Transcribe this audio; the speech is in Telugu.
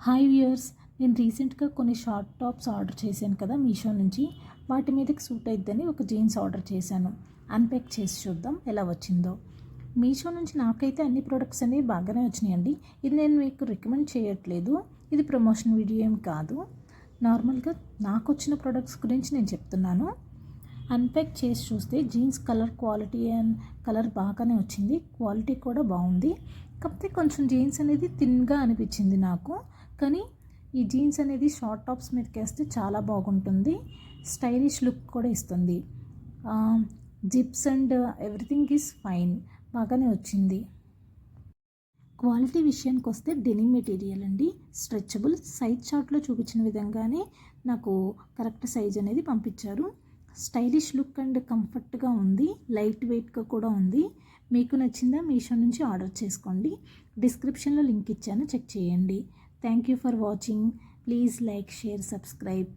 హాయ్ వ్యూయర్స్, నేను రీసెంట్గా కొన్ని షార్ట్ టాప్స్ ఆర్డర్ చేశాను కదా మీషో నుంచి. వాటి మీదకి సూట్ అయిద్దని ఒక జీన్స్ ఆర్డర్ చేశాను. అన్ప్యాక్ చేసి చూద్దాం ఎలా వచ్చిందో. మీషో నుంచి నాకైతే అన్ని ప్రొడక్ట్స్ అనేవి బాగానే వచ్చినాయండి. ఇది నేను మీకు రికమెండ్ చేయట్లేదు, ఇది ప్రమోషన్ వీడియో ఏం కాదు. నార్మల్గా నాకు వచ్చిన ప్రొడక్ట్స్ గురించి నేను చెప్తున్నాను. అన్ప్యాక్ చేసి చూస్తే jeans colour quality and colour బాగానే వచ్చింది, క్వాలిటీ కూడా బాగుంది. కాకపోతే కొంచెం జీన్స్ అనేది థిన్గా అనిపించింది నాకు. కానీ ఈ జీన్స్ అనేది షార్ట్ టాప్స్ మీదకి వేస్తే చాలా బాగుంటుంది, స్టైలిష్ లుక్ కూడా ఇస్తుంది. Zips and everything is fine, బాగానే వచ్చింది. క్వాలిటీ విషయానికి వస్తే డెనిమ్ మెటీరియల్ అండి, స్ట్రెచబుల్. సైజ్ చార్ట్లో చూపించిన విధంగానే నాకు కరెక్ట్ సైజ్ అనేది పంపించారు. స్టైలిష్ లుక్ అండ్ కంఫర్ట్గా ఉంది, లైట్ వెయిట్గా కూడా ఉంది. మీకు నచ్చిందా? మీషో నుంచి ఆర్డర్ చేసుకోండి. డిస్క్రిప్షన్లో లింక్ ఇచ్చాను, చెక్ చేయండి. Thank you for watching. Please like, share, subscribe.